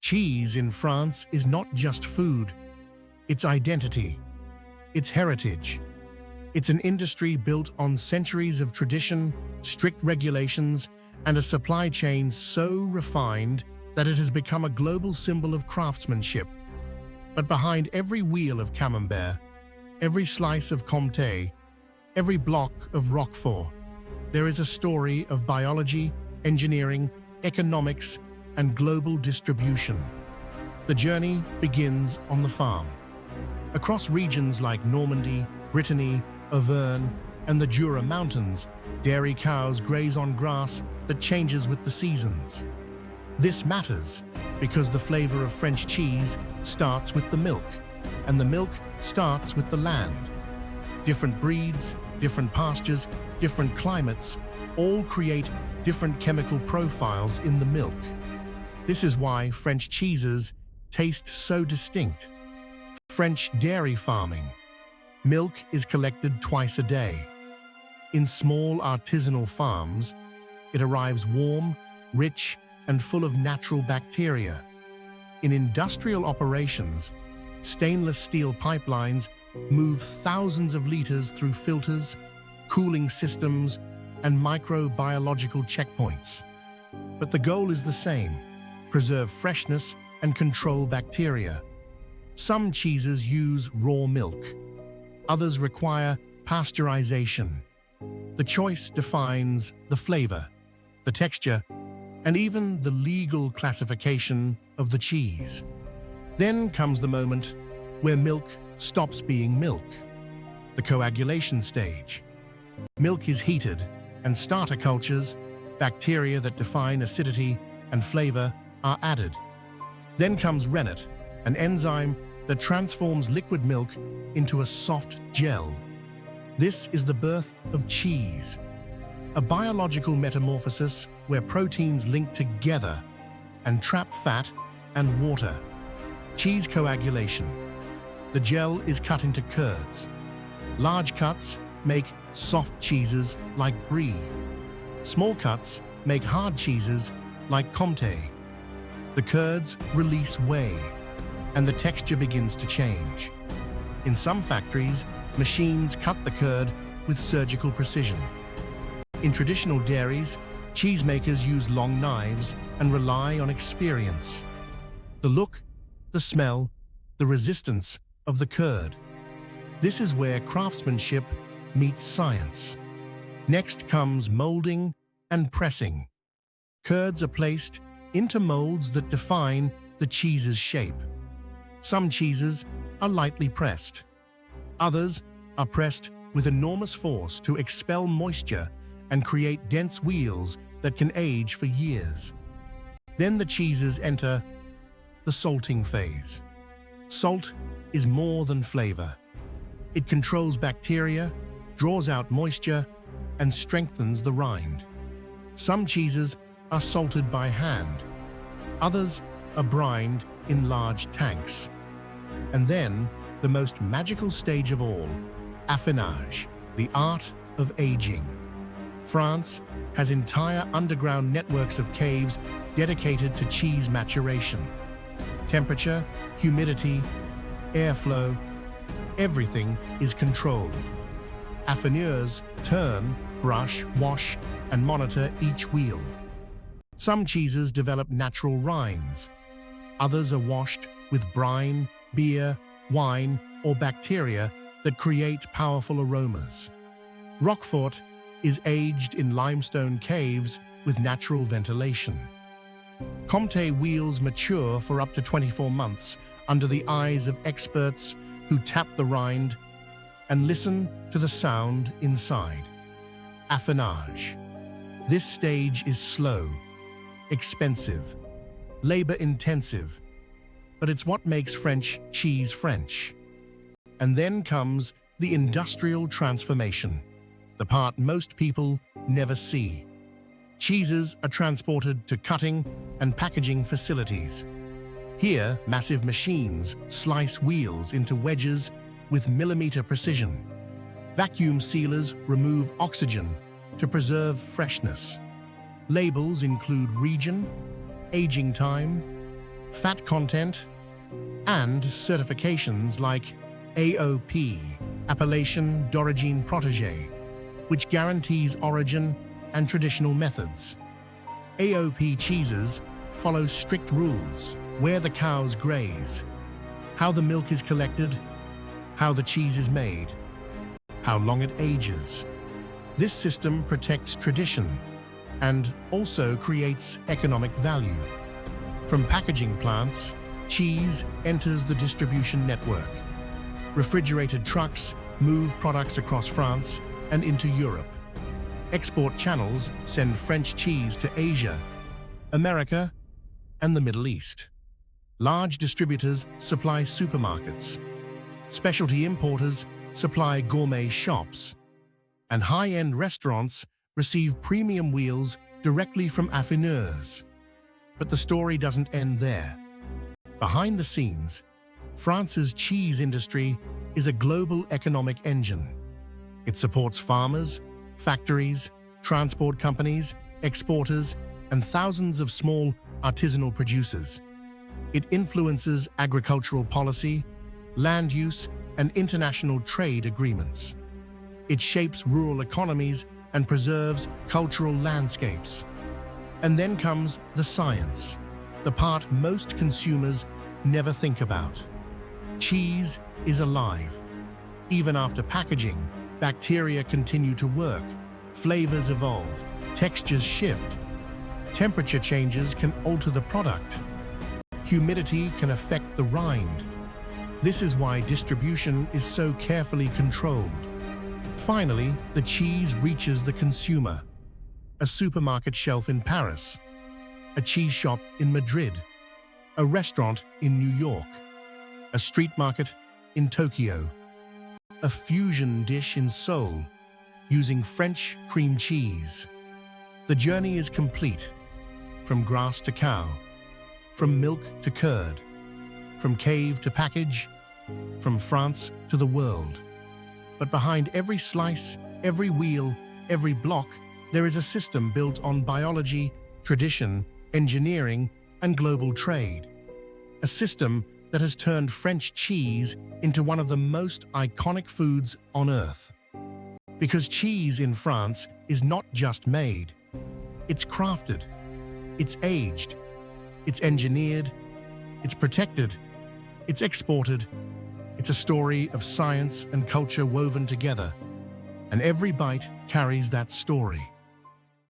Cheese in France is not just food, it's identity, it's heritage. It's an industry built on centuries of tradition, strict regulations, and a supply chain so refined that it has become a global symbol of craftsmanship. But behind every wheel of Camembert, every slice of Comté, every block of Roquefort, there is a story of biology, engineering, economics, and global distribution. The journey begins on the farm. Across regions like Normandy, Brittany, Auvergne, and the Jura Mountains, dairy cows graze on grass that changes with the seasons. This matters because the flavor of French cheese starts with the milk, and the milk starts with the land. Different breeds, different pastures, different climates, all create different chemical profiles in the milk. This is why French cheeses taste so distinct. French dairy farming. Milk is collected twice a day. In small artisanal farms, it arrives warm, rich, and full of natural bacteria. In industrial operations, stainless steel pipelines move thousands of liters through filters, cooling systems, and microbiological checkpoints. But the goal is the same: preserve freshness and control bacteria. Some cheeses use raw milk. Others require pasteurization. The choice defines the flavor, the texture, and even the legal classification of the cheese. Then comes the moment where milk stops being milk, the coagulation stage. Milk is heated, and starter cultures, bacteria that define acidity and flavor, are added. Then comes rennet, an enzyme that transforms liquid milk into a soft gel. This is the birth of cheese, a biological metamorphosis where proteins link together and trap fat and water. Cheese coagulation. The gel is cut into curds. Large cuts make soft cheeses like brie. Small cuts make hard cheeses like Comté. The curds release whey, and the texture begins to change. In some factories, machines cut the curd with surgical precision. In traditional dairies, cheesemakers use long knives and rely on experience. The look, the smell, the resistance of the curd. This is where craftsmanship meets science. Next comes molding and pressing. Curds are placed into molds that define the cheese's shape. Some cheeses are lightly pressed. Others are pressed with enormous force to expel moisture and create dense wheels that can age for years. Then the cheeses enter the salting phase. Salt is more than flavor. It controls bacteria, draws out moisture, and strengthens the rind. Some cheeses are salted by hand. Others are brined in large tanks. And then, the most magical stage of all, affinage, the art of aging. France has entire underground networks of caves dedicated to cheese maturation. Temperature, humidity, airflow, everything is controlled. Affineurs turn, brush, wash, and monitor each wheel. Some cheeses develop natural rinds. Others are washed with brine, beer, wine, or bacteria that create powerful aromas. Roquefort is aged in limestone caves with natural ventilation. Comté wheels mature for up to 24 months under the eyes of experts who tap the rind and listen to the sound inside. Affinage. This stage is slow, expensive, labor-intensive, but it's what makes French cheese French. And then comes the industrial transformation, the part most people never see. Cheeses are transported to cutting and packaging facilities. Here, massive machines slice wheels into wedges with millimeter precision. Vacuum sealers remove oxygen to preserve freshness. Labels include region, aging time, fat content, and certifications like AOP, Appellation d'Origine Protégée, which guarantees origin and traditional methods. AOP cheeses follow strict rules: where the cows graze, how the milk is collected, how the cheese is made, how long it ages. This system protects tradition and also creates economic value. From packaging plants, cheese enters the distribution network. Refrigerated trucks move products across France and into Europe. Export channels send French cheese to Asia, America, and the Middle East. Large distributors supply supermarkets. Specialty importers supply gourmet shops. And high-end restaurants receive premium wheels directly from affineurs. But the story doesn't end there. Behind the scenes, France's cheese industry is a global economic engine. It supports farmers, factories, transport companies, exporters, and thousands of small artisanal producers. It influences agricultural policy, land use, and international trade agreements. It shapes rural economies and preserves cultural landscapes. And then comes the science, the part most consumers never think about. Cheese is alive. Even after packaging, bacteria continue to work, flavors evolve, textures shift. Temperature changes can alter the product. Humidity can affect the rind. This is why distribution is so carefully controlled. Finally, the cheese reaches the consumer. A supermarket shelf in Paris, a cheese shop in Madrid, a restaurant in New York, a street market in Tokyo, a fusion dish in Seoul, using French cream cheese. The journey is complete, from grass to cow, from milk to curd, from cave to package, from France to the world. But behind every slice, every wheel, every block, there is a system built on biology, tradition, engineering, and global trade. A system that has turned French cheese into one of the most iconic foods on Earth. Because cheese in France is not just made, it's crafted, it's aged, it's engineered, it's protected, it's exported. It's a story of science and culture woven together, and every bite carries that story.